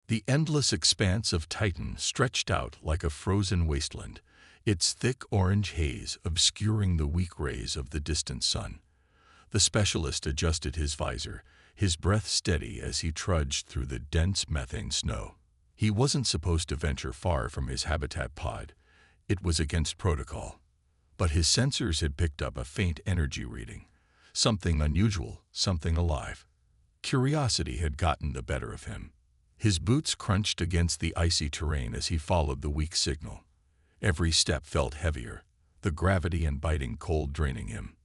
The endless expanse of Titan stretched out like a frozen wasteland, its thick orange haze obscuring the weak rays of the distant sun. The specialist adjusted his visor, his breath steady as he trudged through the dense methane snow. He wasn't supposed to venture far from his habitat pod. It was against protocol. But his sensors had picked up a faint energy reading. Something unusual, something alive. Curiosity had gotten the better of him. His boots crunched against the icy terrain as he followed the weak signal. Every step felt heavier, the gravity and biting cold draining him.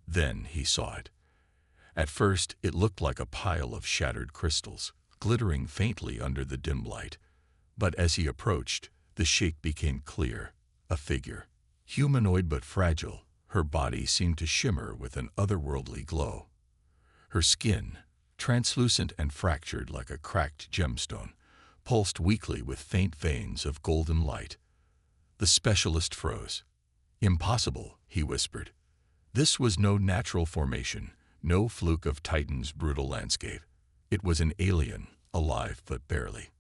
Then he saw it. At first, it looked like a pile of shattered crystals, glittering faintly under the dim light. But as he approached, the shape became clear, a figure. Humanoid but fragile, her body seemed to shimmer with an otherworldly glow. Her skin, translucent and fractured like a cracked gemstone, pulsed weakly with faint veins of golden light. The specialist froze. "Impossible," he whispered. This was no natural formation, no fluke of Titan's brutal landscape. It was an alien, alive but barely.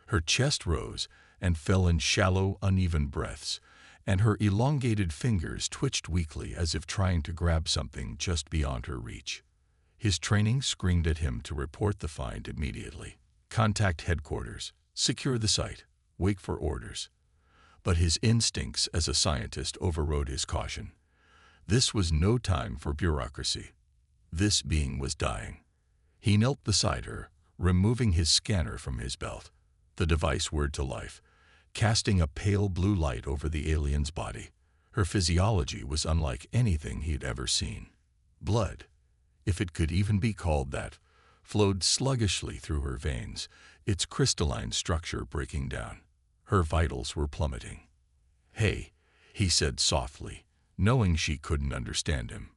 Her chest rose and fell in shallow, uneven breaths, and her elongated fingers twitched weakly as if trying to grab something just beyond her reach. His training screamed at him to report the find immediately. Contact headquarters, secure the site, wait for orders. But his instincts as a scientist overrode his caution. This was no time for bureaucracy. This being was dying. He knelt beside her, removing his scanner from his belt. The device whirred to life, casting a pale blue light over the alien's body. Her physiology was unlike anything he'd ever seen. Blood, if it could even be called that, flowed sluggishly through her veins, its crystalline structure breaking down. Her vitals were plummeting. "Hey," he said softly, knowing she couldn't understand him.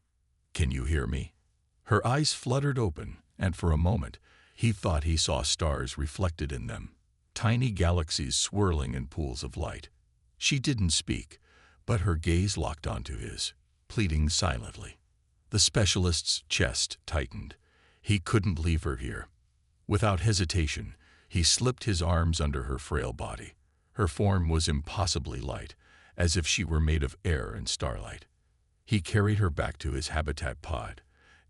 "Can you hear me?" Her eyes fluttered open, and for a moment, he thought he saw stars reflected in them, tiny galaxies swirling in pools of light. She didn't speak, but her gaze locked onto his, pleading silently. The specialist's chest tightened. He couldn't leave her here. Without hesitation, he slipped his arms under her frail body. Her form was impossibly light, as if she were made of air and starlight. He carried her back to his habitat pod,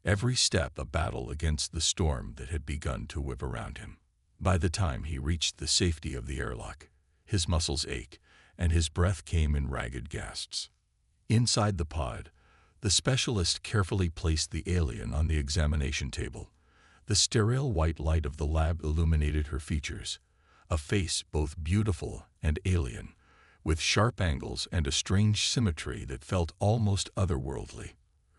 every step a battle against the storm that had begun to whip around him. By the time he reached the safety of the airlock, his muscles ached, and his breath came in ragged gasps. Inside the pod, the specialist carefully placed the alien on the examination table. The sterile white light of the lab illuminated her features, a face both beautiful and alien, with sharp angles and a strange symmetry that felt almost otherworldly.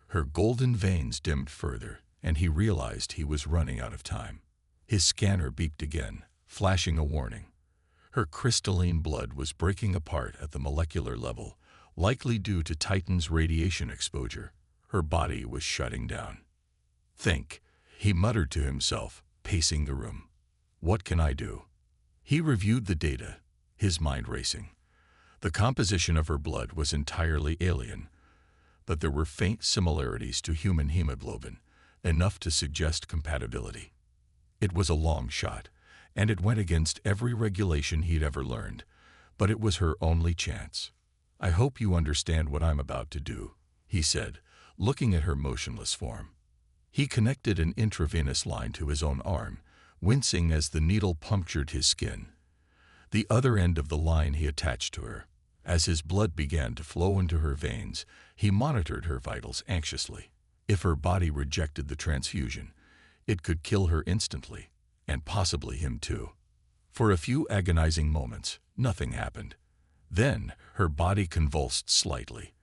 Her golden veins dimmed further, and he realized he was running out of time. His scanner beeped again, flashing a warning. Her crystalline blood was breaking apart at the molecular level, likely due to Titan's radiation exposure. Her body was shutting down. "Think," he muttered to himself, pacing the room. "What can I do?" He reviewed the data, his mind racing. The composition of her blood was entirely alien, but there were faint similarities to human hemoglobin, enough to suggest compatibility. It was a long shot, and it went against every regulation he'd ever learned, but it was her only chance. "I hope you understand what I'm about to do," he said, looking at her motionless form. He connected an intravenous line to his own arm, wincing as the needle punctured his skin. The other end of the line he attached to her. As his blood began to flow into her veins, he monitored her vitals anxiously. If her body rejected the transfusion, it could kill her instantly, and possibly him too. For a few agonizing moments, nothing happened. Then her body convulsed slightly,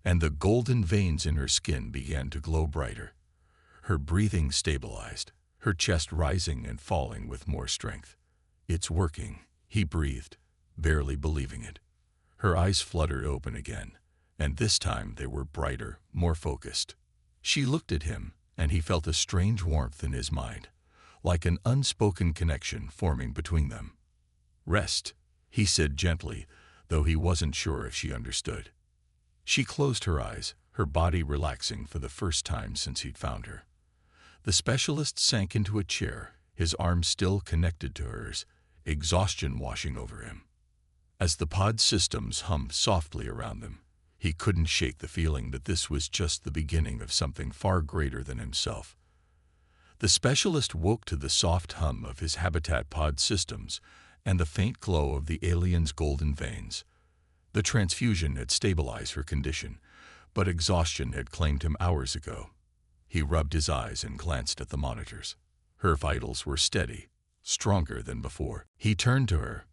and the golden veins in her skin began to glow brighter. Her breathing stabilized, her chest rising and falling with more strength. "It's working," he breathed, barely believing it. Her eyes fluttered open again, and this time they were brighter, more focused. She looked at him, and he felt a strange warmth in his mind, like an unspoken connection forming between them. "Rest," he said gently, though he wasn't sure if she understood. She closed her eyes, her body relaxing for the first time since he'd found her. The specialist sank into a chair, his arms still connected to hers, exhaustion washing over him. As the pod systems hummed softly around them, he couldn't shake the feeling that this was just the beginning of something far greater than himself. The specialist woke to the soft hum of his habitat pod systems and the faint glow of the alien's golden veins. The transfusion had stabilized her condition, but exhaustion had claimed him hours ago. He rubbed his eyes and glanced at the monitors. Her vitals were steady, stronger than before. He turned to her.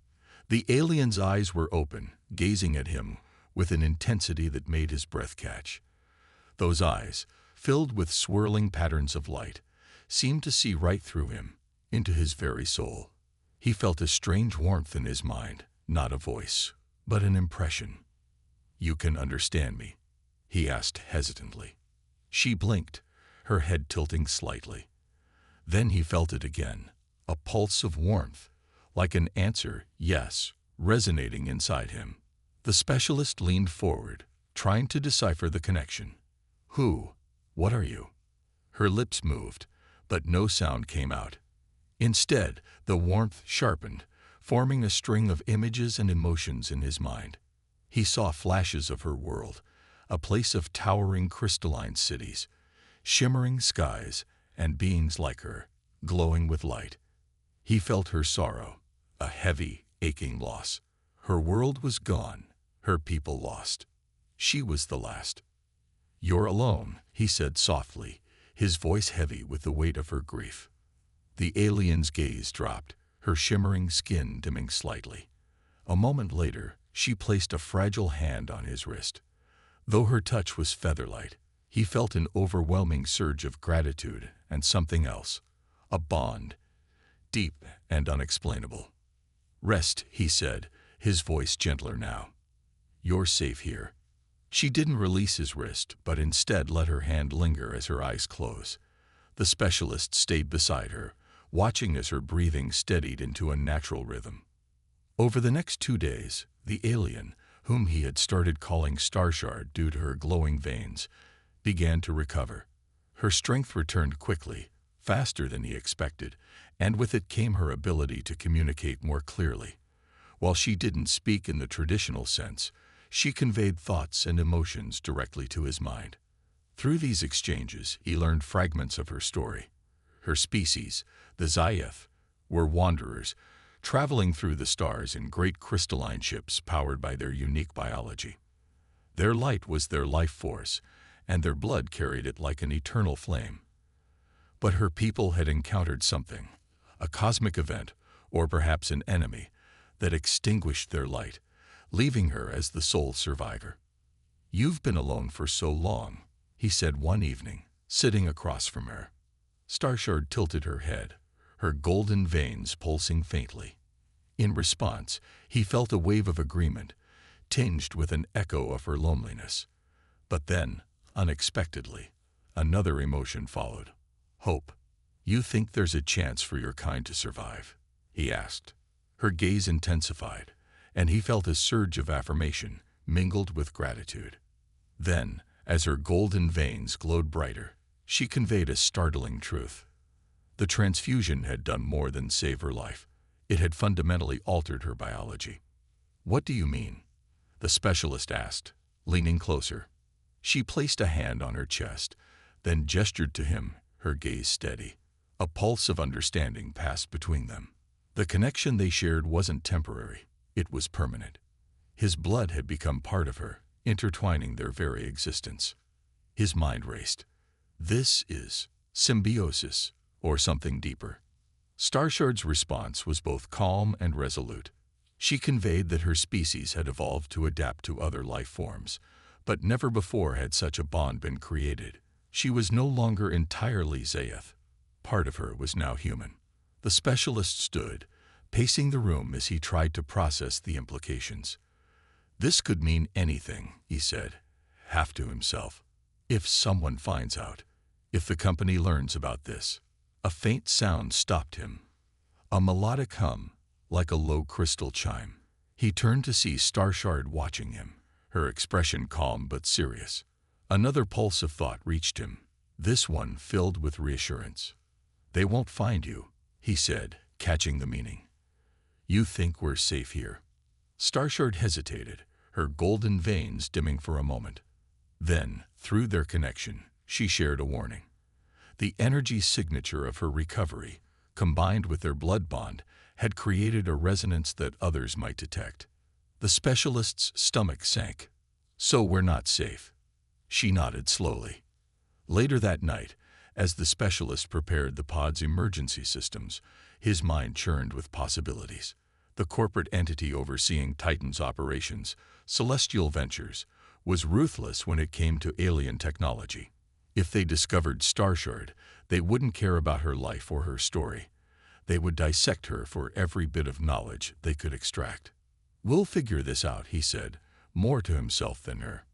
The alien's eyes were open, gazing at him with an intensity that made his breath catch. Those eyes, filled with swirling patterns of light, seemed to see right through him, into his very soul. He felt a strange warmth in his mind, not a voice, but an impression. "You can understand me?" he asked hesitantly. She blinked, her head tilting slightly. Then he felt it again, a pulse of warmth, like an answer, yes, resonating inside him. The specialist leaned forward, trying to decipher the connection. "Who? What are you?" Her lips moved, but no sound came out. Instead, the warmth sharpened, forming a string of images and emotions in his mind. He saw flashes of her world, a place of towering crystalline cities, shimmering skies, and beings like her, glowing with light. He felt her sorrow, a heavy, aching loss. Her world was gone, her people lost. She was the last. "You're alone," he said softly, his voice heavy with the weight of her grief. The alien's gaze dropped, her shimmering skin dimming slightly. A moment later, she placed a fragile hand on his wrist. Though her touch was featherlight, he felt an overwhelming surge of gratitude and something else, a bond, deep and unexplainable. "Rest," he said, his voice gentler now. "You're safe here." She didn't release his wrist, but instead let her hand linger as her eyes closed. The specialist stayed beside her, watching as her breathing steadied into a natural rhythm. Over the next 2 days, the alien, whom he had started calling Starshard due to her glowing veins, began to recover. Her strength returned quickly, faster than he expected, and with it came her ability to communicate more clearly. While she didn't speak in the traditional sense, she conveyed thoughts and emotions directly to his mind. Through these exchanges, he learned fragments of her story. Her species, the Zayeth, were wanderers, traveling through the stars in great crystalline ships powered by their unique biology. Their light was their life force, and their blood carried it like an eternal flame. But her people had encountered something, a cosmic event, or perhaps an enemy, that extinguished their light, leaving her as the sole survivor. "You've been alone for so long," he said one evening, sitting across from her. Starshard tilted her head, her golden veins pulsing faintly. In response, he felt a wave of agreement, tinged with an echo of her loneliness. But then, unexpectedly, another emotion followed. "Hope. You think there's a chance for your kind to survive?" he asked. Her gaze intensified, and he felt a surge of affirmation mingled with gratitude. Then, as her golden veins glowed brighter, she conveyed a startling truth. The transfusion had done more than save her life. It had fundamentally altered her biology. "What do you mean?" the specialist asked, leaning closer. She placed a hand on her chest, then gestured to him, her gaze steady. A pulse of understanding passed between them. The connection they shared wasn't temporary, it was permanent. His blood had become part of her, intertwining their very existence. His mind raced. This is symbiosis, or something deeper. Starshard's response was both calm and resolute. She conveyed that her species had evolved to adapt to other life forms, but never before had such a bond been created. She was no longer entirely Zayeth. Part of her was now human. The specialist stood, pacing the room as he tried to process the implications. "This could mean anything," he said, half to himself. "If someone finds out, if the company learns about this." A faint sound stopped him, a melodic hum, like a low crystal chime. He turned to see Starshard watching him, her expression calm but serious. Another pulse of thought reached him, this one filled with reassurance. "They won't find you," he said, catching the meaning. You think we're safe here? Starshard hesitated, her golden veins dimming for a moment. Then, through their connection, she shared a warning. The energy signature of her recovery, combined with their blood bond, had created a resonance that others might detect. The specialist's stomach sank. So we're not safe. She nodded slowly. Later that night, as the specialist prepared the pod's emergency systems, his mind churned with possibilities. The corporate entity overseeing Titan's operations, Celestial Ventures, was ruthless when it came to alien technology. If they discovered Starshard, they wouldn't care about her life or her story. They would dissect her for every bit of knowledge they could extract. "We'll figure this out," he said, more to himself than her.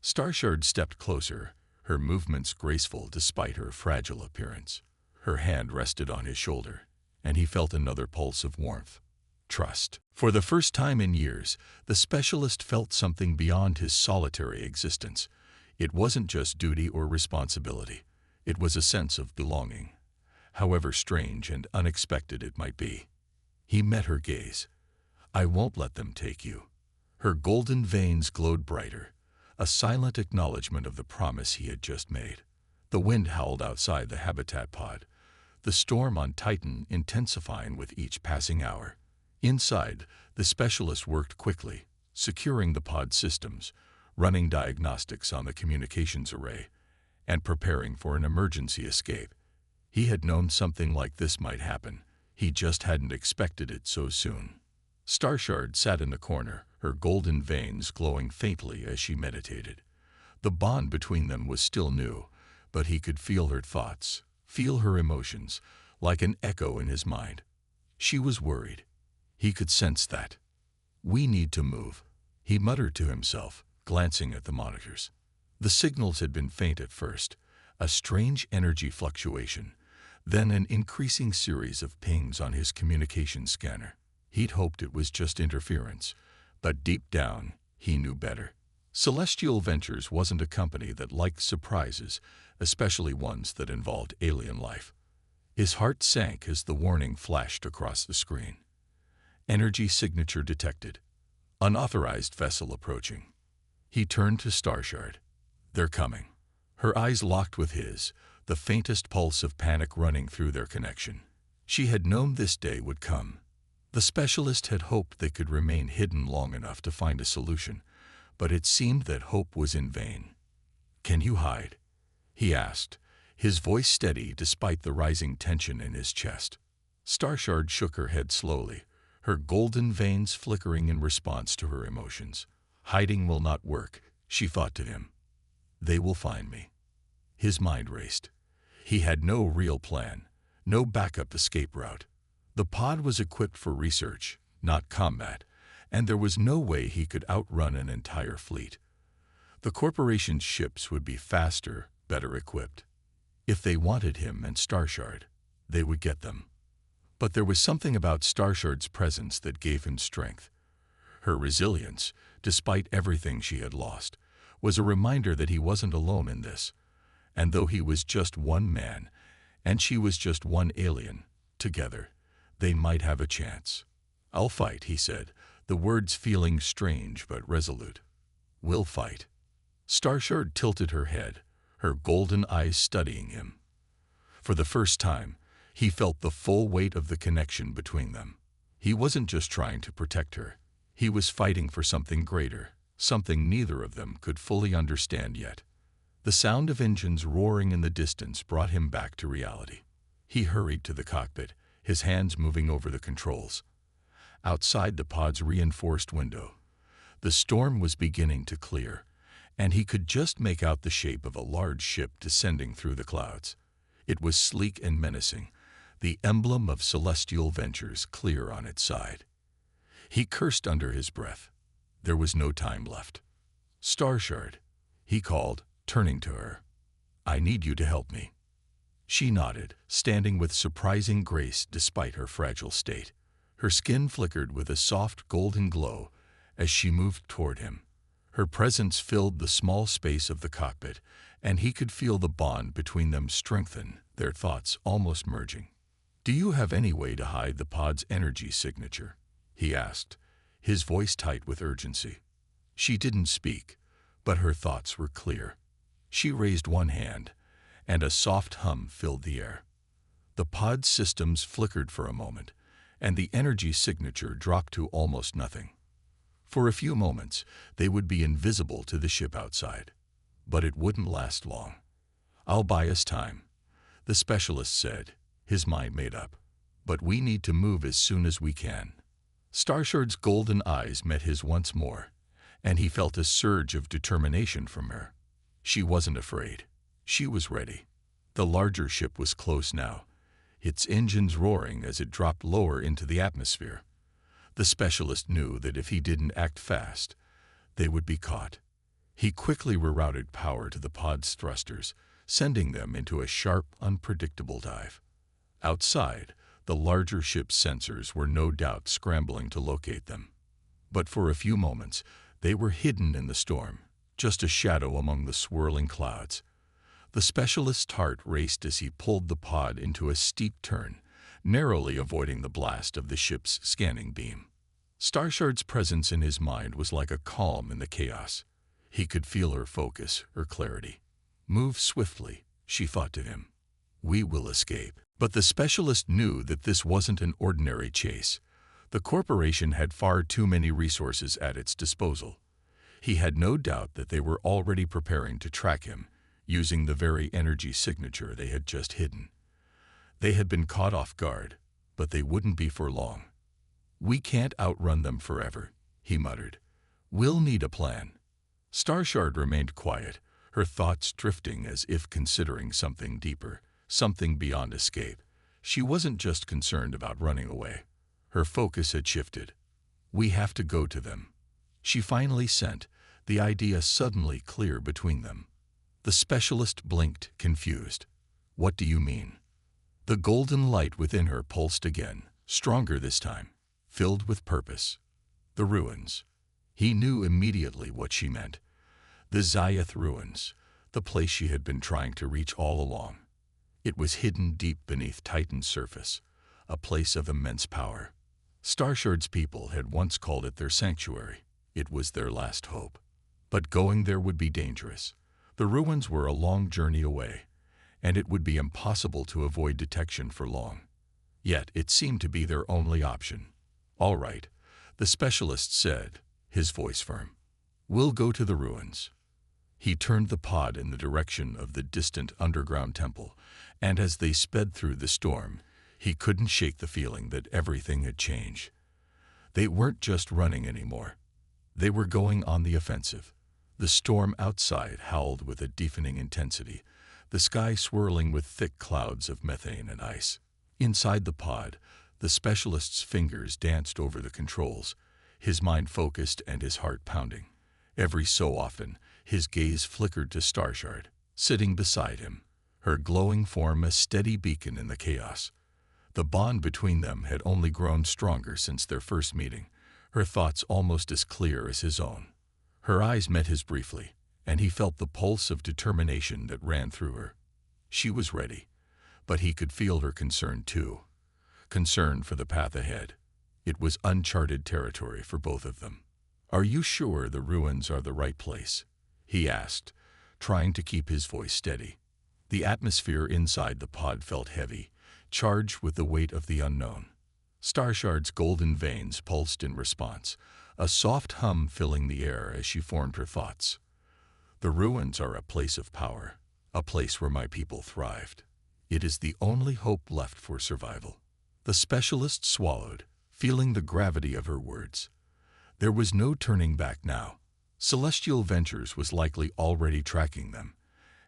Starshard stepped closer, her movements graceful despite her fragile appearance. Her hand rested on his shoulder, and he felt another pulse of warmth. Trust. For the first time in years, the specialist felt something beyond his solitary existence. It wasn't just duty or responsibility. It was a sense of belonging, however strange and unexpected it might be. He met her gaze. "I won't let them take you." Her golden veins glowed brighter, a silent acknowledgement of the promise he had just made. The wind howled outside the habitat pod, the storm on Titan intensifying with each passing hour. Inside, the specialist worked quickly, securing the pod systems, running diagnostics on the communications array, and preparing for an emergency escape. He had known something like this might happen. He just hadn't expected it so soon. Starshard sat in the corner, her golden veins glowing faintly as she meditated. The bond between them was still new, but he could feel her thoughts, feel her emotions, like an echo in his mind. She was worried. He could sense that. "We need to move," he muttered to himself, glancing at the monitors. The signals had been faint at first, a strange energy fluctuation, then an increasing series of pings on his communication scanner. He'd hoped it was just interference, but deep down, he knew better. Celestial Ventures wasn't a company that liked surprises, especially ones that involved alien life. His heart sank as the warning flashed across the screen. Energy signature detected. Unauthorized vessel approaching. He turned to Starshard. "They're coming." Her eyes locked with his, the faintest pulse of panic running through their connection. She had known this day would come. The specialist had hoped they could remain hidden long enough to find a solution, but it seemed that hope was in vain. "Can you hide?" he asked, his voice steady despite the rising tension in his chest. Starshard shook her head slowly, her golden veins flickering in response to her emotions. "Hiding will not work," she thought to him. "They will find me." His mind raced. He had no real plan, no backup escape route. The pod was equipped for research, not combat, and there was no way he could outrun an entire fleet. The corporation's ships would be faster, better equipped. If they wanted him and Starshard, they would get them. But there was something about Starshard's presence that gave him strength. Her resilience, despite everything she had lost, was a reminder that he wasn't alone in this. And though he was just one man, and she was just one alien, together, they might have a chance. "I'll fight," he said, the words feeling strange but resolute. "We'll fight." Starshard tilted her head, her golden eyes studying him. For the first time, he felt the full weight of the connection between them. He wasn't just trying to protect her. He was fighting for something greater, something neither of them could fully understand yet. The sound of engines roaring in the distance brought him back to reality. He hurried to the cockpit, his hands moving over the controls. Outside the pod's reinforced window, the storm was beginning to clear, and he could just make out the shape of a large ship descending through the clouds. It was sleek and menacing, the emblem of Celestial Ventures clear on its side. He cursed under his breath. There was no time left. "Starshard," he called, turning to her. "I need you to help me." She nodded, standing with surprising grace despite her fragile state. Her skin flickered with a soft golden glow as she moved toward him. Her presence filled the small space of the cockpit, and he could feel the bond between them strengthen, their thoughts almost merging. "Do you have any way to hide the pod's energy signature?" he asked, his voice tight with urgency. She didn't speak, but her thoughts were clear. She raised one hand, and a soft hum filled the air. The pod's systems flickered for a moment, and the energy signature dropped to almost nothing. For a few moments, they would be invisible to the ship outside. But it wouldn't last long. "I'll buy us time," the specialist said, his mind made up. "But we need to move as soon as we can." Starshard's golden eyes met his once more, and he felt a surge of determination from her. She wasn't afraid. She was ready. The larger ship was close now, its engines roaring as it dropped lower into the atmosphere. The specialist knew that if he didn't act fast, they would be caught. He quickly rerouted power to the pod's thrusters, sending them into a sharp, unpredictable dive. Outside, the larger ship's sensors were no doubt scrambling to locate them. But for a few moments, they were hidden in the storm, just a shadow among the swirling clouds. The specialist's heart raced as he pulled the pod into a steep turn, narrowly avoiding the blast of the ship's scanning beam. Starshard's presence in his mind was like a calm in the chaos. He could feel her focus, her clarity. "Move swiftly," she thought to him. "We will escape." But the specialist knew that this wasn't an ordinary chase. The corporation had far too many resources at its disposal. He had no doubt that they were already preparing to track him, using the very energy signature they had just hidden. They had been caught off guard, but they wouldn't be for long. "We can't outrun them forever," he muttered. "We'll need a plan." Starshard remained quiet, her thoughts drifting as if considering something deeper, something beyond escape. She wasn't just concerned about running away. Her focus had shifted. "We have to go to them." She finally sent, the idea suddenly clear between them. The specialist blinked, confused. "What do you mean?" The golden light within her pulsed again, stronger this time, filled with purpose. The ruins. He knew immediately what she meant. The Zayeth ruins, the place she had been trying to reach all along. It was hidden deep beneath Titan's surface, a place of immense power. Starshard's people had once called it their sanctuary. It was their last hope. But going there would be dangerous. The ruins were a long journey away, and it would be impossible to avoid detection for long. Yet it seemed to be their only option. "All right," the specialist said, his voice firm. "We'll go to the ruins." He turned the pod in the direction of the distant underground temple, and as they sped through the storm, he couldn't shake the feeling that everything had changed. They weren't just running anymore. They were going on the offensive. The storm outside howled with a deafening intensity, the sky swirling with thick clouds of methane and ice. Inside the pod, the specialist's fingers danced over the controls, his mind focused and his heart pounding. Every so often, his gaze flickered to Starshard, sitting beside him, her glowing form a steady beacon in the chaos. The bond between them had only grown stronger since their first meeting, her thoughts almost as clear as his own. Her eyes met his briefly, and he felt the pulse of determination that ran through her. She was ready, but he could feel her concern too. Concern for the path ahead. It was uncharted territory for both of them. "Are you sure the ruins are the right place?" he asked, trying to keep his voice steady. The atmosphere inside the pod felt heavy, charged with the weight of the unknown. Starshard's golden veins pulsed in response, a soft hum filling the air as she formed her thoughts. "The ruins are a place of power, a place where my people thrived. It is the only hope left for survival." The specialist swallowed, feeling the gravity of her words. There was no turning back now. Celestial Ventures was likely already tracking them,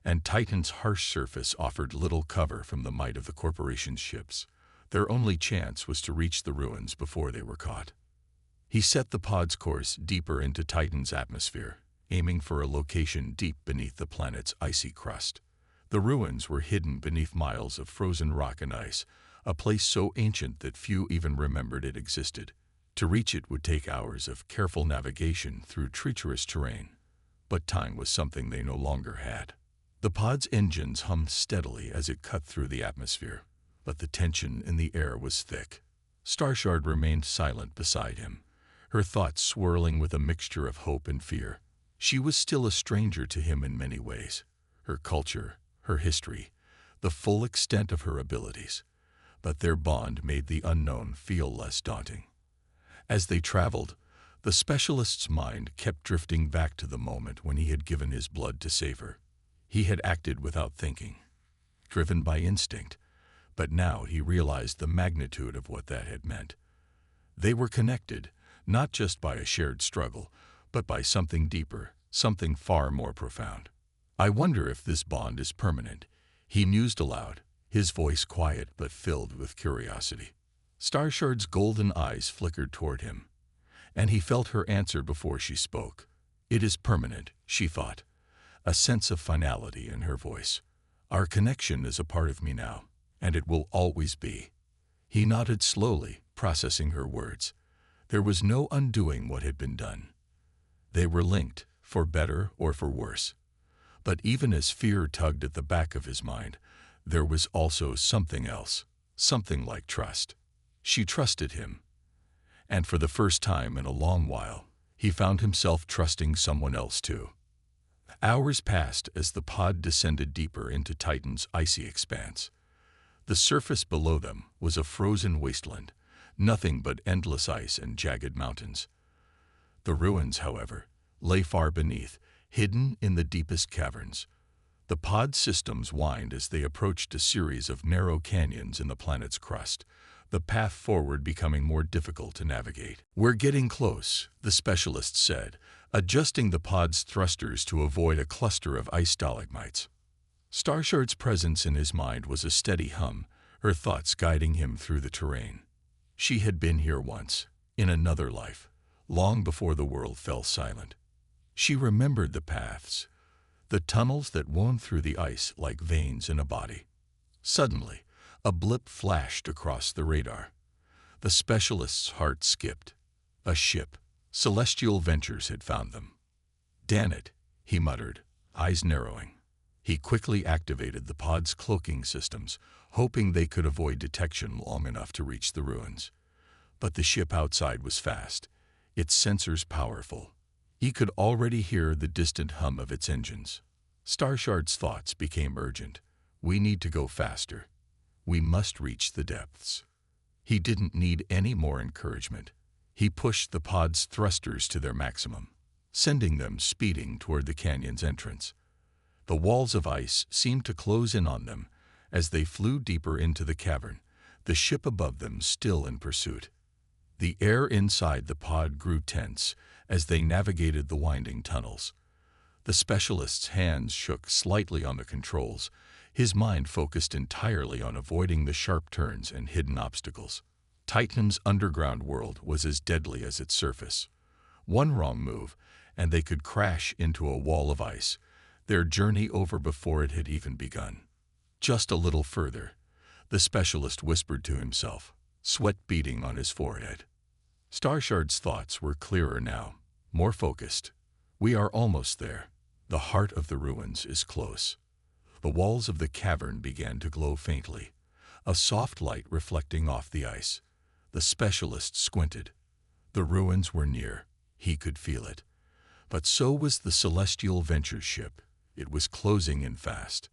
and Titan's harsh surface offered little cover from the might of the corporation's ships. Their only chance was to reach the ruins before they were caught. He set the pod's course deeper into Titan's atmosphere, aiming for a location deep beneath the planet's icy crust. The ruins were hidden beneath miles of frozen rock and ice, a place so ancient that few even remembered it existed. To reach it would take hours of careful navigation through treacherous terrain, but time was something they no longer had. The pod's engines hummed steadily as it cut through the atmosphere, but the tension in the air was thick. Starshard remained silent beside him, her thoughts swirling with a mixture of hope and fear. She was still a stranger to him in many ways. Her culture, her history, the full extent of her abilities. But their bond made the unknown feel less daunting. As they traveled, the specialist's mind kept drifting back to the moment when he had given his blood to save her. He had acted without thinking, driven by instinct, but now he realized the magnitude of what that had meant. They were connected, not just by a shared struggle, but by something deeper, something far more profound. "I wonder if this bond is permanent," he mused aloud, his voice quiet but filled with curiosity. Starshard's golden eyes flickered toward him, and he felt her answer before she spoke. "It is permanent," she thought, a sense of finality in her voice. "Our connection is a part of me now, and it will always be." He nodded slowly, processing her words. There was no undoing what had been done. They were linked, for better or for worse. But even as fear tugged at the back of his mind, there was also something else, something like trust. She trusted him. And for the first time in a long while, he found himself trusting someone else too. Hours passed as the pod descended deeper into Titan's icy expanse. The surface below them was a frozen wasteland, nothing but endless ice and jagged mountains. The ruins, however, lay far beneath, hidden in the deepest caverns. The pod systems whined as they approached a series of narrow canyons in the planet's crust, the path forward becoming more difficult to navigate. "We're getting close," the specialist said, adjusting the pod's thrusters to avoid a cluster of ice stalagmites. Starshard's presence in his mind was a steady hum, her thoughts guiding him through the terrain. She had been here once, in another life, long before the world fell silent. She remembered the paths, the tunnels that wound through the ice like veins in a body. Suddenly, a blip flashed across the radar. The specialist's heart skipped. A ship, Celestial Ventures, had found them. "Damn it," he muttered, eyes narrowing. He quickly activated the pod's cloaking systems, hoping they could avoid detection long enough to reach the ruins. But the ship outside was fast, its sensors powerful. He could already hear the distant hum of its engines. Starshard's thoughts became urgent. "We need to go faster. We must reach the depths." He didn't need any more encouragement. He pushed the pod's thrusters to their maximum, sending them speeding toward the canyon's entrance. The walls of ice seemed to close in on them as they flew deeper into the cavern, the ship above them still in pursuit. The air inside the pod grew tense as they navigated the winding tunnels. The specialist's hands shook slightly on the controls, his mind focused entirely on avoiding the sharp turns and hidden obstacles. Titan's underground world was as deadly as its surface. One wrong move, and they could crash into a wall of ice, their journey over before it had even begun. "Just a little further," the specialist whispered to himself, sweat beading on his forehead. Starshard's thoughts were clearer now, more focused. "We are almost there. The heart of the ruins is close." The walls of the cavern began to glow faintly, a soft light reflecting off the ice. The specialist squinted. The ruins were near. He could feel it. But so was the Celestial Ventures ship. It was closing in fast.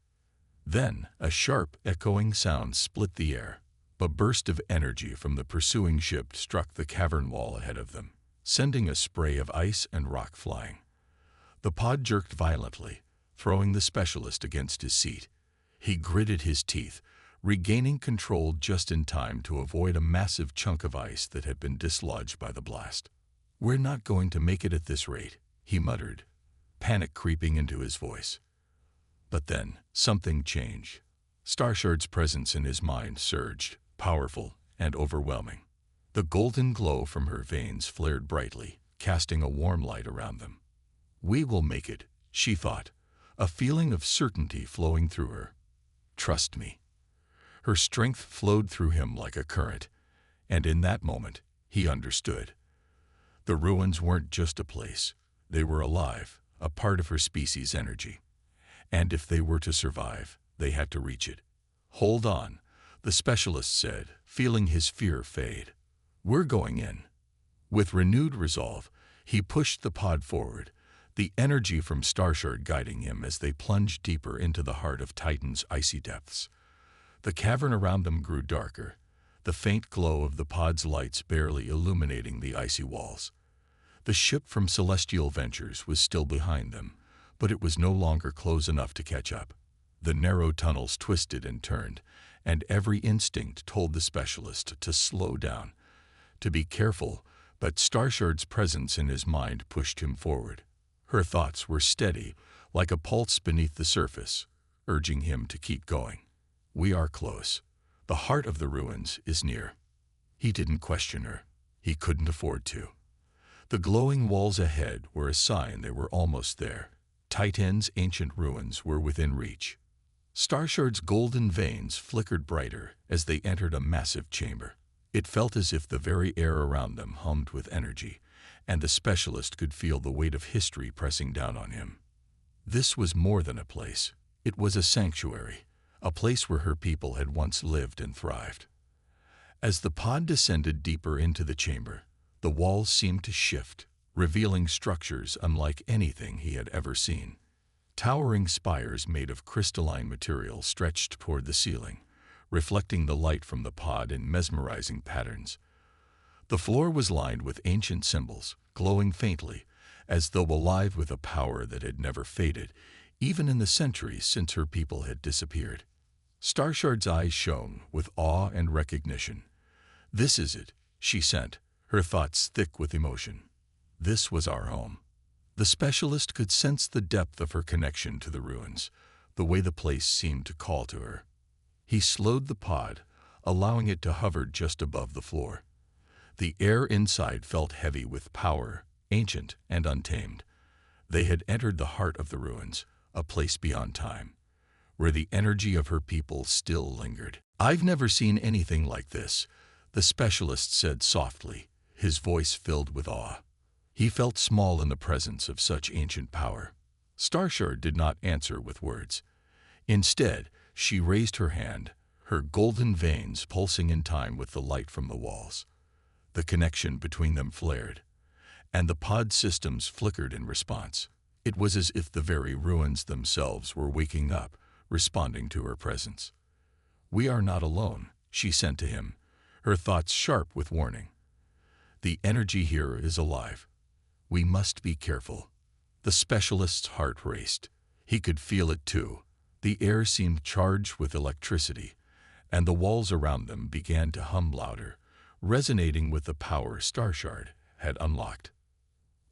Then a sharp, echoing sound split the air. A burst of energy from the pursuing ship struck the cavern wall ahead of them, sending a spray of ice and rock flying. The pod jerked violently, throwing the specialist against his seat. He gritted his teeth, regaining control just in time to avoid a massive chunk of ice that had been dislodged by the blast. "We're not going to make it at this rate," he muttered, panic creeping into his voice. But then, something changed. Starshard's presence in his mind surged, powerful and overwhelming. The golden glow from her veins flared brightly, casting a warm light around them. "We will make it," she thought, a feeling of certainty flowing through her. "Trust me." Her strength flowed through him like a current, and in that moment, he understood. The ruins weren't just a place. They were alive, a part of her species' energy. And if they were to survive, they had to reach it. "Hold on," the specialist said, feeling his fear fade. We're going in. With renewed resolve, he pushed the pod forward, the energy from Starshard guiding him as they plunged deeper into the heart of Titan's icy depths. The cavern around them grew darker, the faint glow of the pod's lights barely illuminating the icy walls. The ship from Celestial Ventures was still behind them, but it was no longer close enough to catch up. The narrow tunnels twisted and turned, and every instinct told the specialist to slow down, to be careful, but Starshard's presence in his mind pushed him forward. Her thoughts were steady, like a pulse beneath the surface, urging him to keep going. We are close. The heart of the ruins is near. He didn't question her. He couldn't afford to. The glowing walls ahead were a sign they were almost there. Titan's ancient ruins were within reach. Starshard's golden veins flickered brighter as they entered a massive chamber. It felt as if the very air around them hummed with energy, and the specialist could feel the weight of history pressing down on him. This was more than a place. It was a sanctuary, a place where her people had once lived and thrived. As the pod descended deeper into the chamber, the walls seemed to shift, revealing structures unlike anything he had ever seen. Towering spires made of crystalline material stretched toward the ceiling, reflecting the light from the pod in mesmerizing patterns. The floor was lined with ancient symbols, glowing faintly, as though alive with a power that had never faded, even in the centuries since her people had disappeared. Starshard's eyes shone with awe and recognition. "This is it," she sent, her thoughts thick with emotion. This was our home. The specialist could sense the depth of her connection to the ruins, the way the place seemed to call to her. He slowed the pod, allowing it to hover just above the floor. The air inside felt heavy with power, ancient and untamed. They had entered the heart of the ruins, a place beyond time, where the energy of her people still lingered. "I've never seen anything like this," the specialist said softly, his voice filled with awe. He felt small in the presence of such ancient power. Starshard did not answer with words. Instead, she raised her hand, her golden veins pulsing in time with the light from the walls. The connection between them flared, and the pod systems flickered in response. It was as if the very ruins themselves were waking up, responding to her presence. "We are not alone," she sent to him, her thoughts sharp with warning. "The energy here is alive. We must be careful." The specialist's heart raced. He could feel it too. The air seemed charged with electricity, and the walls around them began to hum louder, resonating with the power Starshard had unlocked.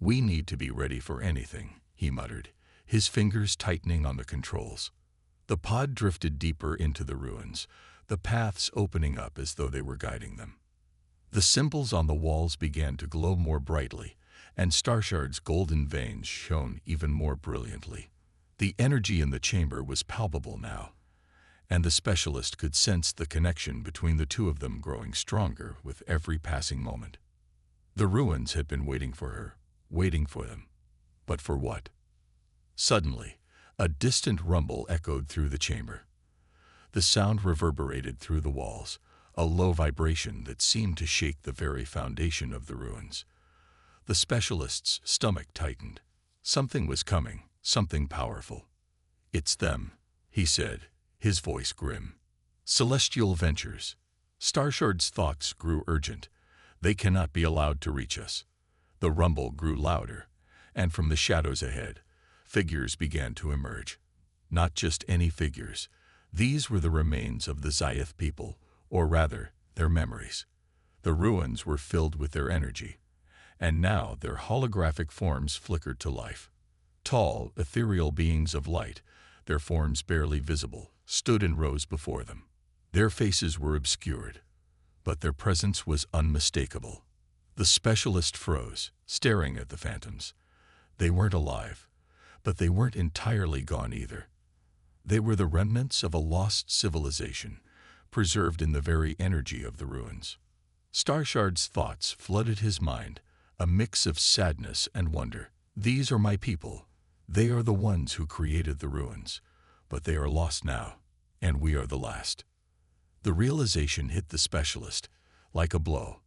"We need to be ready for anything," he muttered, his fingers tightening on the controls. The pod drifted deeper into the ruins, the paths opening up as though they were guiding them. The symbols on the walls began to glow more brightly, and Starshard's golden veins shone even more brilliantly. The energy in the chamber was palpable now, and the specialist could sense the connection between the two of them growing stronger with every passing moment. The ruins had been waiting for her, waiting for them. But for what? Suddenly, a distant rumble echoed through the chamber. The sound reverberated through the walls, a low vibration that seemed to shake the very foundation of the ruins. The specialist's stomach tightened. Something was coming, something powerful. "It's them," he said, his voice grim. "Celestial Ventures." Starshard's thoughts grew urgent. "They cannot be allowed to reach us." The rumble grew louder, and from the shadows ahead, figures began to emerge. Not just any figures. These were the remains of the Zyeth people, or rather, their memories. The ruins were filled with their energy, and now their holographic forms flickered to life. Tall, ethereal beings of light, their forms barely visible, stood in rows before them. Their faces were obscured, but their presence was unmistakable. The specialist froze, staring at the phantoms. They weren't alive, but they weren't entirely gone either. They were the remnants of a lost civilization, preserved in the very energy of the ruins. Starshard's thoughts flooded his mind, a mix of sadness and wonder. "These are my people. They are the ones who created the ruins, but they are lost now, and we are the last." The realization hit the specialist like a blow.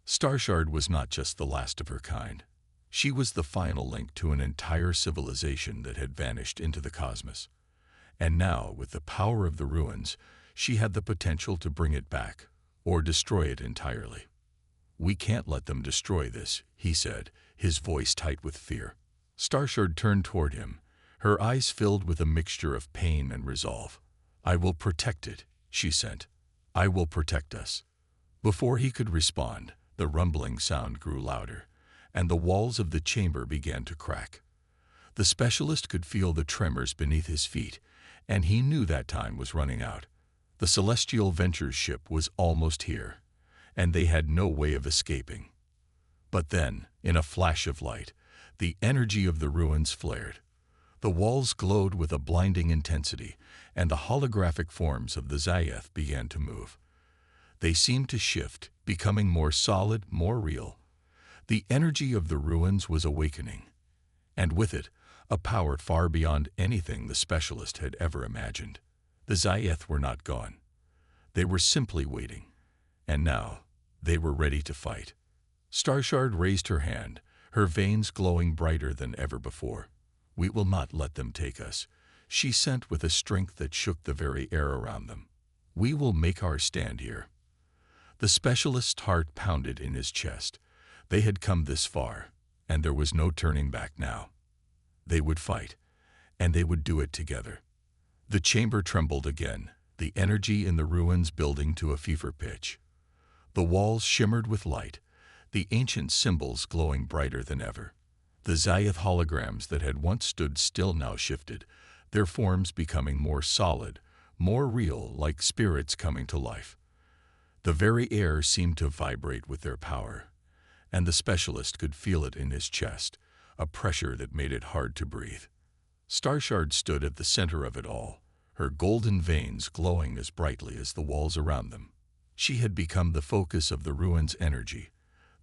Starshard was not just the last of her kind. She was the final link to an entire civilization that had vanished into the cosmos. And now, with the power of the ruins, she had the potential to bring it back, or destroy it entirely. "We can't let them destroy this," he said, his voice tight with fear. Starshard turned toward him, her eyes filled with a mixture of pain and resolve. "I will protect it," she said. "I will protect us." Before he could respond, the rumbling sound grew louder, and the walls of the chamber began to crack. The specialist could feel the tremors beneath his feet, and he knew that time was running out. The Celestial Ventures ship was almost here, and they had no way of escaping. But then, in a flash of light, the energy of the ruins flared. The walls glowed with a blinding intensity, and the holographic forms of the Zayath began to move. They seemed to shift, becoming more solid, more real. The energy of the ruins was awakening, and with it, a power far beyond anything the specialist had ever imagined. The Zayath were not gone. They were simply waiting, and now they were ready to fight. Starshard raised her hand, her veins glowing brighter than ever before. "We will not let them take us," she sent with a strength that shook the very air around them. "We will make our stand here." The specialist's heart pounded in his chest. They had come this far, and there was no turning back now. They would fight, and they would do it together. The chamber trembled again, the energy in the ruins building to a fever pitch. The walls shimmered with light, the ancient symbols glowing brighter than ever. The Zayath holograms that had once stood still now shifted, their forms becoming more solid, more real, like spirits coming to life. The very air seemed to vibrate with their power, and the specialist could feel it in his chest, a pressure that made it hard to breathe. Starshard stood at the center of it all, her golden veins glowing as brightly as the walls around them. She had become the focus of the ruin's energy,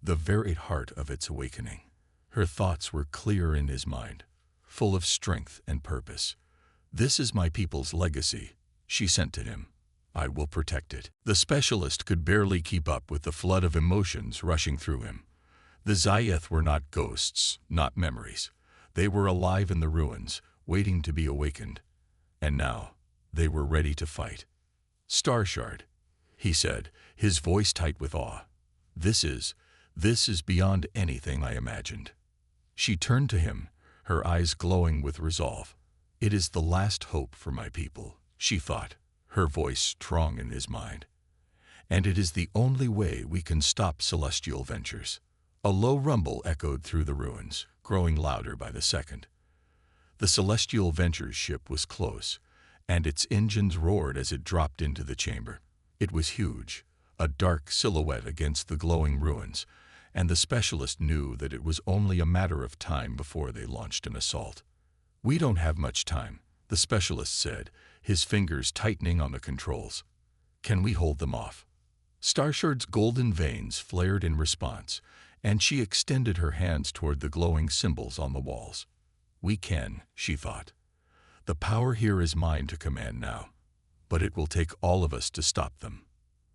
the very heart of its awakening. Her thoughts were clear in his mind, full of strength and purpose. "This is my people's legacy," she sent to him. "I will protect it." The specialist could barely keep up with the flood of emotions rushing through him. The Zayath were not ghosts, not memories. They were alive in the ruins, waiting to be awakened. And now, they were ready to fight. "Starshard," he said, his voice tight with awe. This is beyond anything I imagined." She turned to him, her eyes glowing with resolve. "It is the last hope for my people," she thought, her voice strong in his mind. "And it is the only way we can stop Celestial Ventures." A low rumble echoed through the ruins, growing louder by the second. The Celestial Ventures ship was close, and its engines roared as it dropped into the chamber. It was huge, a dark silhouette against the glowing ruins, and the specialist knew that it was only a matter of time before they launched an assault. "We don't have much time," the specialist said, his fingers tightening on the controls. "Can we hold them off?" Starshard's golden veins flared in response, and she extended her hands toward the glowing symbols on the walls. "We can," she thought. "The power here is mine to command now, but it will take all of us to stop them."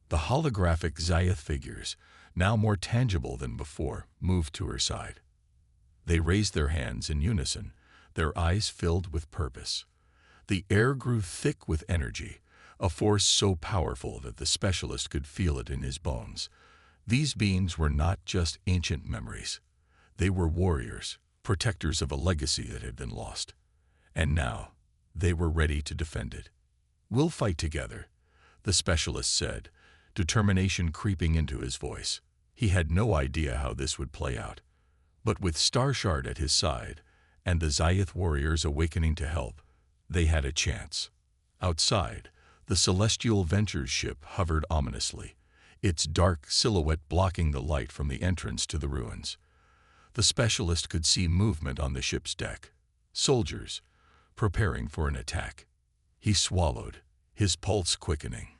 The holographic Zayath figures, now more tangible than before, moved to her side. They raised their hands in unison, their eyes filled with purpose. The air grew thick with energy, a force so powerful that the specialist could feel it in his bones. These beings were not just ancient memories. They were warriors, protectors of a legacy that had been lost. And now, they were ready to defend it. "We'll fight together," the specialist said, determination creeping into his voice. He had no idea how this would play out. But with Starshard at his side, and the Zayath warriors awakening to help, they had a chance. Outside, the Celestial Ventures ship hovered ominously, its dark silhouette blocking the light from the entrance to the ruins. The specialist could see movement on the ship's deck. Soldiers, preparing for an attack. He swallowed, his pulse quickening.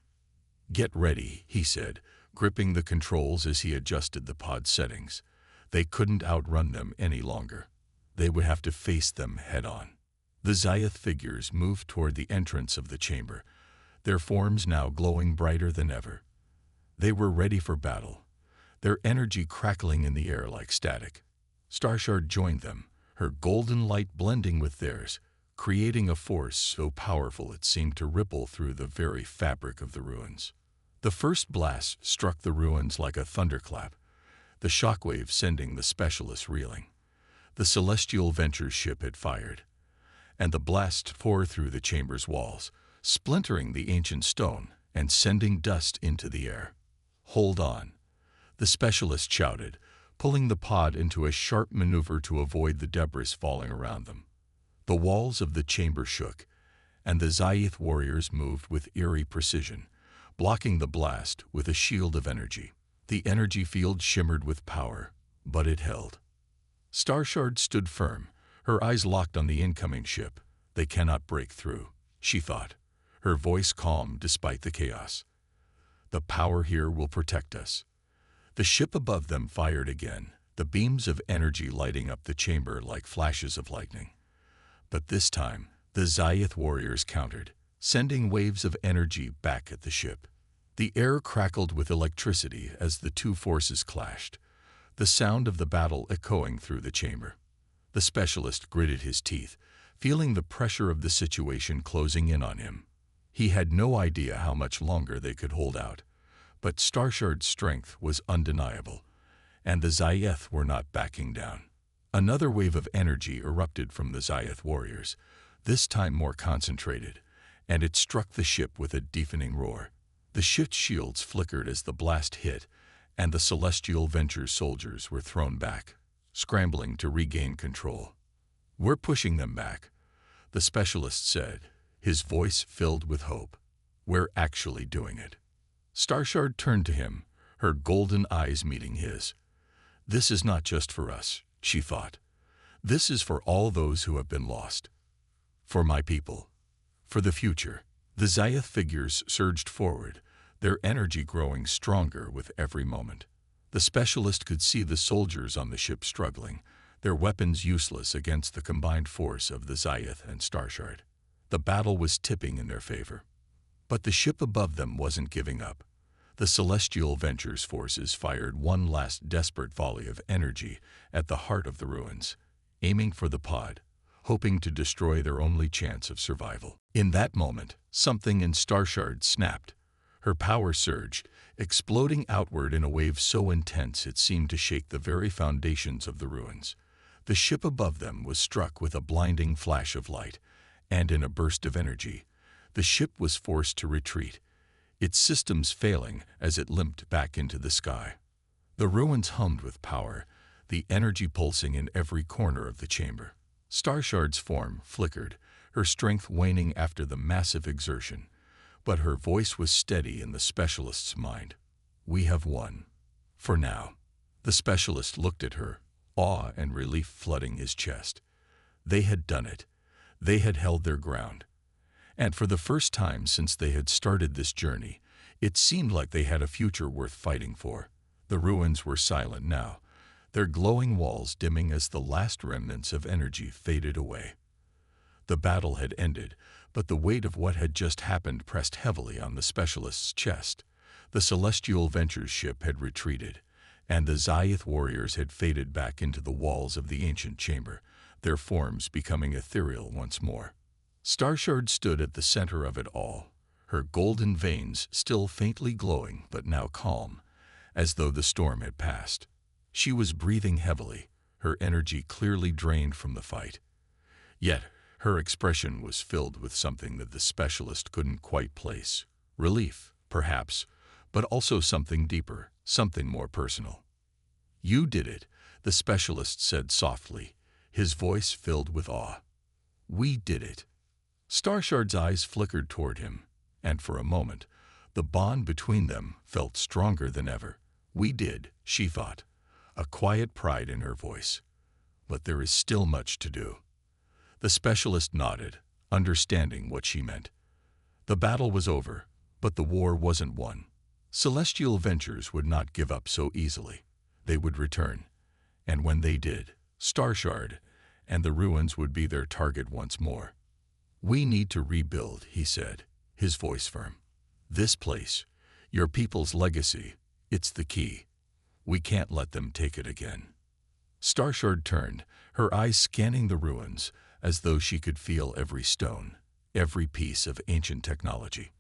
"Get ready," he said, gripping the controls as he adjusted the pod settings. They couldn't outrun them any longer. They would have to face them head-on. The Zayath figures moved toward the entrance of the chamber, their forms now glowing brighter than ever. They were ready for battle. their energy crackling in the air like static. Starshard joined them, her golden light blending with theirs, creating a force so powerful it seemed to ripple through the very fabric of the ruins. The first blast struck the ruins like a thunderclap, the shockwave sending the specialists reeling. The Celestial Ventures ship had fired, and the blast tore through the chamber's walls, splintering the ancient stone and sending dust into the air. "Hold on," the specialist shouted, pulling the pod into a sharp maneuver to avoid the debris falling around them. The walls of the chamber shook, and the Zayath warriors moved with eerie precision, blocking the blast with a shield of energy. The energy field shimmered with power, but it held. Starshard stood firm, her eyes locked on the incoming ship. "They cannot break through," she thought, her voice calm despite the chaos. "The power here will protect us." The ship above them fired again, the beams of energy lighting up the chamber like flashes of lightning. But this time, the Zayath warriors countered, sending waves of energy back at the ship. The air crackled with electricity as the two forces clashed, the sound of the battle echoing through the chamber. The specialist gritted his teeth, feeling the pressure of the situation closing in on him. He had no idea how much longer they could hold out, but Starshard's strength was undeniable, and the Zayath were not backing down. Another wave of energy erupted from the Zayath warriors, this time more concentrated, and it struck the ship with a deafening roar. The ship's shields flickered as the blast hit, and the Celestial Ventures soldiers were thrown back, scrambling to regain control. "We're pushing them back," the specialist said, his voice filled with hope. "We're actually doing it." Starshard turned to him, her golden eyes meeting his. "This is not just for us," she thought. "This is for all those who have been lost. For my people. For the future." The Zayath figures surged forward, their energy growing stronger with every moment. The specialist could see the soldiers on the ship struggling, their weapons useless against the combined force of the Zayath and Starshard. The battle was tipping in their favor. But the ship above them wasn't giving up. The Celestial Ventures forces fired one last desperate volley of energy at the heart of the ruins, aiming for the pod, hoping to destroy their only chance of survival. In that moment, something in Starshard snapped. Her power surged, exploding outward in a wave so intense it seemed to shake the very foundations of the ruins. The ship above them was struck with a blinding flash of light, and in a burst of energy, the ship was forced to retreat, its systems failing as it limped back into the sky. The ruins hummed with power, the energy pulsing in every corner of the chamber. Starshard's form flickered, her strength waning after the massive exertion, but her voice was steady in the specialist's mind. "We have won. For now." The specialist looked at her, awe and relief flooding his chest. They had done it. They had held their ground. And for the first time since they had started this journey, it seemed like they had a future worth fighting for. The ruins were silent now, their glowing walls dimming as the last remnants of energy faded away. The battle had ended, but the weight of what had just happened pressed heavily on the specialist's chest. The Celestial Ventures ship had retreated, and the Zayath warriors had faded back into the walls of the ancient chamber, their forms becoming ethereal once more. Starshard stood at the center of it all, her golden veins still faintly glowing but now calm, as though the storm had passed. She was breathing heavily, her energy clearly drained from the fight. Yet, her expression was filled with something that the specialist couldn't quite place. Relief, perhaps, but also something deeper, something more personal. "You did it," the specialist said softly, his voice filled with awe. "We did it." Starshard's eyes flickered toward him, and for a moment, the bond between them felt stronger than ever. "We did," she thought, a quiet pride in her voice. "But there is still much to do." The specialist nodded, understanding what she meant. The battle was over, but the war wasn't won. Celestial Ventures would not give up so easily. They would return, and when they did, Starshard and the ruins would be their target once more. "We need to rebuild," he said, his voice firm. "This place, your people's legacy, it's the key." We can't let them take it again. Starshard turned, her eyes scanning the ruins as though she could feel every stone, every piece of ancient technology.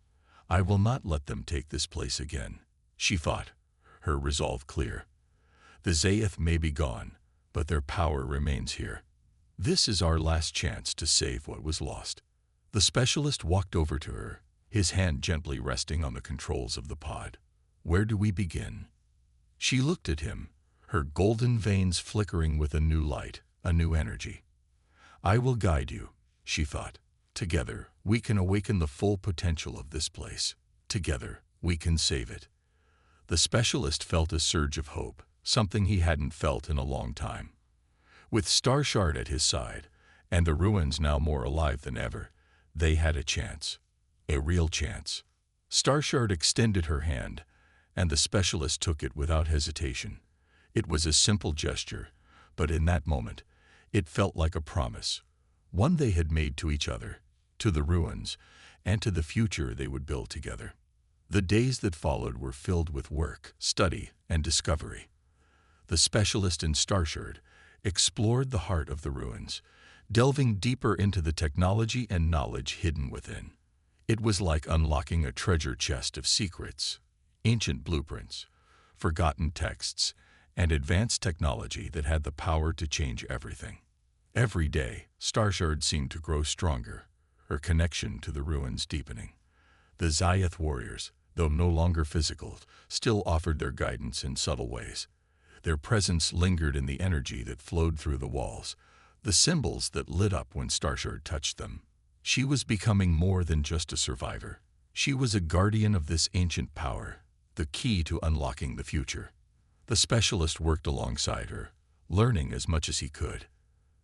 I will not let them take this place again, she thought, her resolve clear. The Zayath may be gone, but their power remains here. This is our last chance to save what was lost. The specialist walked over to her, his hand gently resting on the controls of the pod. Where do we begin? She looked at him, her golden veins flickering with a new light, a new energy. I will guide you, she thought. Together, we can awaken the full potential of this place. Together, we can save it. The specialist felt a surge of hope, something he hadn't felt in a long time. With Starshard at his side, and the ruins now more alive than ever, they had a chance. A real chance. Starshard extended her hand, and the specialist took it without hesitation. It was a simple gesture, but in that moment, it felt like a promise, one they had made to each other, to the ruins, and to the future they would build together. The days that followed were filled with work, study, and discovery. The specialist in Starshard explored the heart of the ruins, delving deeper into the technology and knowledge hidden within. It was like unlocking a treasure chest of secrets, ancient blueprints, forgotten texts, and advanced technology that had the power to change everything. Every day, Starshard seemed to grow stronger, her connection to the ruins deepening. The Zayath warriors, though no longer physical, still offered their guidance in subtle ways. Their presence lingered in the energy that flowed through the walls, the symbols that lit up when Starshard touched them. She was becoming more than just a survivor. She was a guardian of this ancient power, the key to unlocking the future. The specialist worked alongside her, learning as much as he could.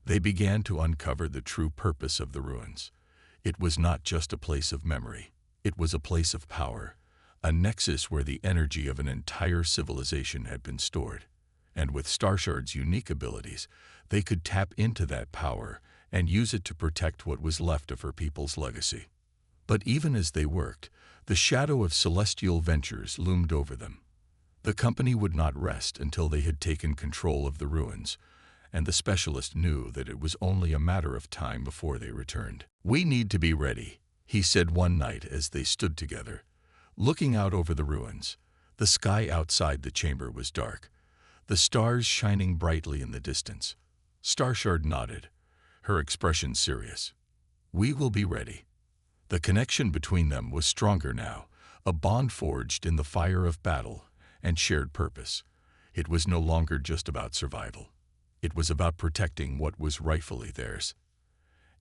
They began to uncover the true purpose of the ruins. It was not just a place of memory. It was a place of power, a nexus where the energy of an entire civilization had been stored. And with Starshard's unique abilities, they could tap into that power and use it to protect what was left of her people's legacy. But even as they worked, the shadow of celestial ventures loomed over them. The company would not rest until they had taken control of the ruins, and the specialist knew that it was only a matter of time before they returned. We need to be ready, he said one night as they stood together, looking out over the ruins. The sky outside the chamber was dark, the stars shining brightly in the distance. Starshard nodded, her expression serious. We will be ready. The connection between them was stronger now, a bond forged in the fire of battle and shared purpose. It was no longer just about survival. It was about protecting what was rightfully theirs.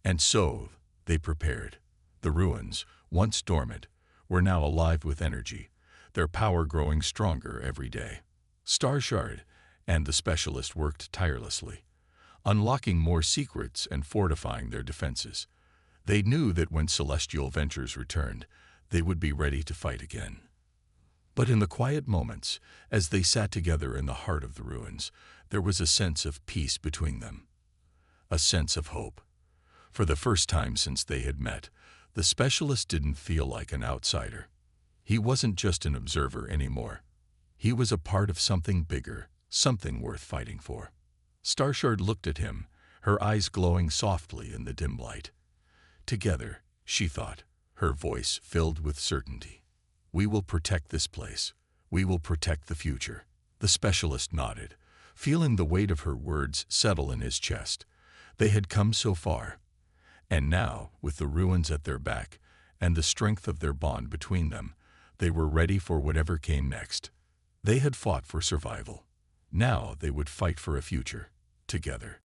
And so, they prepared. The ruins, once dormant, were now alive with energy, their power growing stronger every day. Starshard and the specialist worked tirelessly, unlocking more secrets and fortifying their defenses. They knew that when celestial ventures returned, they would be ready to fight again. But in the quiet moments, as they sat together in the heart of the ruins, there was a sense of peace between them, a sense of hope. For the first time since they had met, the specialist didn't feel like an outsider. He wasn't just an observer anymore. He was a part of something bigger, something worth fighting for. Starshard looked at him, her eyes glowing softly in the dim light. Together, she thought, her voice filled with certainty. We will protect this place. We will protect the future. The specialist nodded, feeling the weight of her words settle in his chest. They had come so far. And now, with the ruins at their back and the strength of their bond between them, they were ready for whatever came next. They had fought for survival. Now they would fight for a future, together.